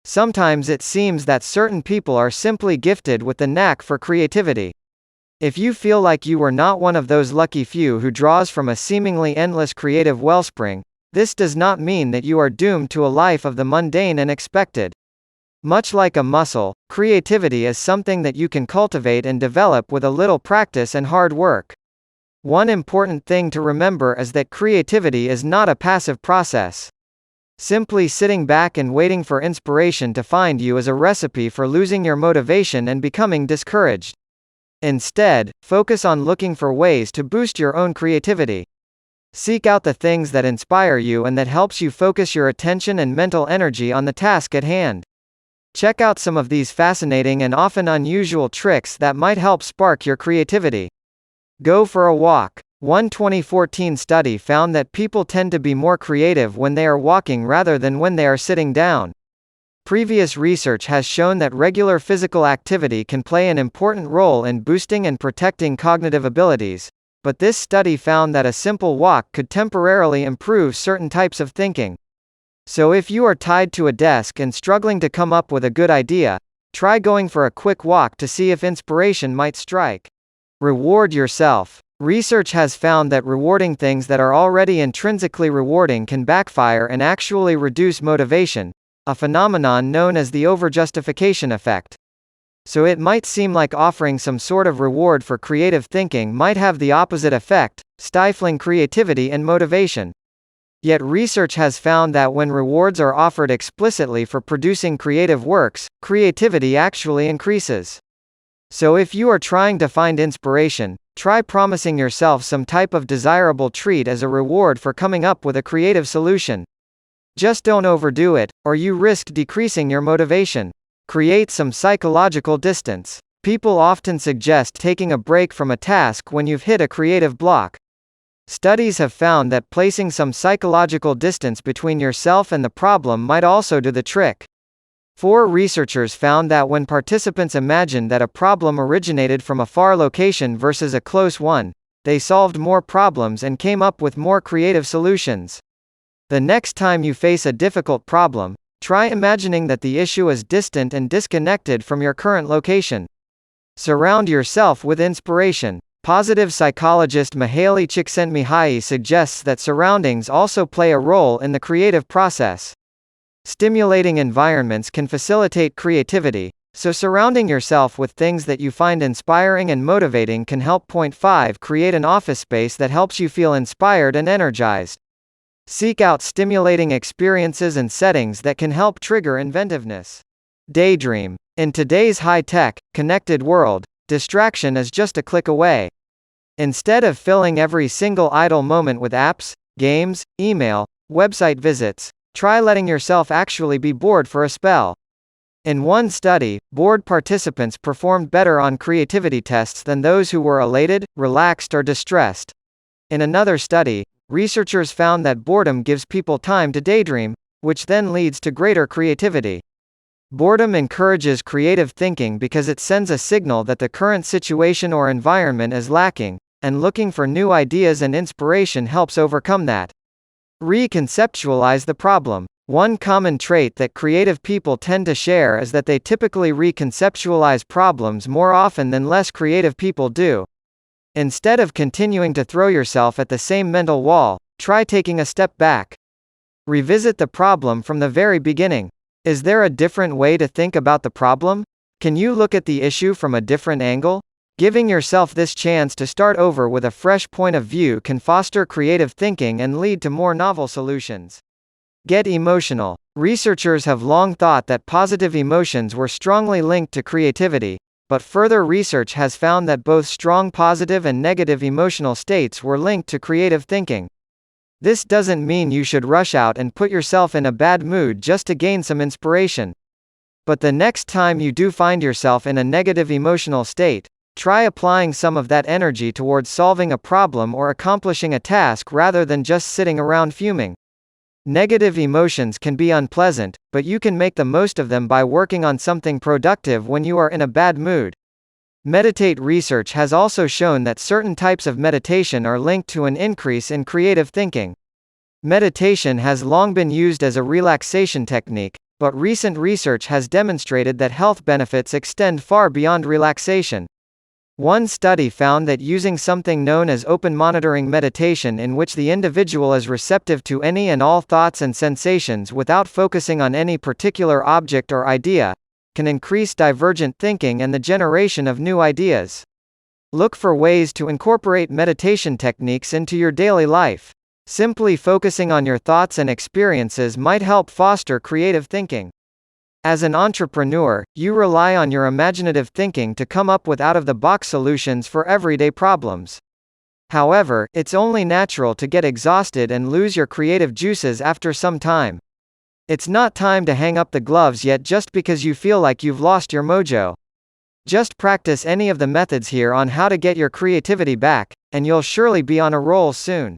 Sometimes it seems that certain people are simply gifted with the knack for creativity. If you feel like you were not one of those lucky few who draws from a seemingly endless creative wellspring, this does not mean that you are doomed to a life of the mundane and expected. Much like a muscle, creativity is something that you can cultivate and develop with a little practice and hard work. One important thing to remember is that creativity is not a passive process. Simply sitting back and waiting for inspiration to find you is a recipe for losing your motivation and becoming discouraged. Instead, focus on looking for ways to boost your own creativity. Seek out the things that inspire you and that helps you focus your attention and mental energy on the task at hand. Check out some of these fascinating and often unusual tricks that might help spark your creativity. Go for a walk. One 2014 study found that people tend to be more creative when they are walking rather than when they are sitting down. Previous research has shown that regular physical activity can play an important role in boosting and protecting cognitive abilities, but this study found that a simple walk could temporarily improve certain types of thinking. So if you are tied to a desk and struggling to come up with a good idea, try going for a quick walk to see if inspiration might strike. Reward yourself. Research has found that rewarding things that are already intrinsically rewarding can backfire and actually reduce motivation, a phenomenon known as the overjustification effect. So it might seem like offering some sort of reward for creative thinking might have the opposite effect, stifling creativity and motivation. Yet research has found that when rewards are offered explicitly for producing creative works, creativity actually increases. So if you are trying to find inspiration, try promising yourself some type of desirable treat as a reward for coming up with a creative solution. Just don't overdo it, or you risk decreasing your motivation. Create some psychological distance. People often suggest taking a break from a task when you've hit a creative block. Studies have found that placing some psychological distance between yourself and the problem might also do the trick. 4 researchers found that when participants imagined that a problem originated from a far location versus a close one, they solved more problems and came up with more creative solutions. The next time you face a difficult problem, try imagining that the issue is distant and disconnected from your current location. Surround yourself with inspiration. Positive psychologist Mihaly Csikszentmihalyi suggests that surroundings also play a role in the creative process. Stimulating environments can facilitate creativity, so surrounding yourself with things that you find inspiring and motivating can help. 5. Create an office space that helps you feel inspired and energized. Seek out stimulating experiences and settings that can help trigger inventiveness. Daydream. In today's high-tech, connected world, distraction is just a click away. Instead of filling every single idle moment with apps, games, email, website visits, try letting yourself actually be bored for a spell. In one study, bored participants performed better on creativity tests than those who were elated, relaxed, or distressed. In another study, researchers found that boredom gives people time to daydream, which then leads to greater creativity. Boredom encourages creative thinking because it sends a signal that the current situation or environment is lacking, and looking for new ideas and inspiration helps overcome that. Reconceptualize the problem. One common trait that creative people tend to share is that they typically reconceptualize problems more often than less creative people do. Instead of continuing to throw yourself at the same mental wall, try taking a step back. Revisit the problem from the very beginning. Is there a different way to think about the problem? Can you look at the issue from a different angle? Giving yourself this chance to start over with a fresh point of view can foster creative thinking and lead to more novel solutions. Get emotional. Researchers have long thought that positive emotions were strongly linked to creativity, but further research has found that both strong positive and negative emotional states were linked to creative thinking. This doesn't mean you should rush out and put yourself in a bad mood just to gain some inspiration. But the next time you do find yourself in a negative emotional state, try applying some of that energy towards solving a problem or accomplishing a task rather than just sitting around fuming. Negative emotions can be unpleasant, but you can make the most of them by working on something productive when you are in a bad mood. Meditate. Research has also shown that certain types of meditation are linked to an increase in creative thinking. Meditation has long been used as a relaxation technique, but recent research has demonstrated that health benefits extend far beyond relaxation. One study found that using something known as open monitoring meditation, in which the individual is receptive to any and all thoughts and sensations without focusing on any particular object or idea, can increase divergent thinking and the generation of new ideas. Look for ways to incorporate meditation techniques into your daily life. Simply focusing on your thoughts and experiences might help foster creative thinking. As an entrepreneur, you rely on your imaginative thinking to come up with out-of-the-box solutions for everyday problems. However, it's only natural to get exhausted and lose your creative juices after some time. It's not time to hang up the gloves yet just because you feel like you've lost your mojo. Just practice any of the methods here on how to get your creativity back, and you'll surely be on a roll soon.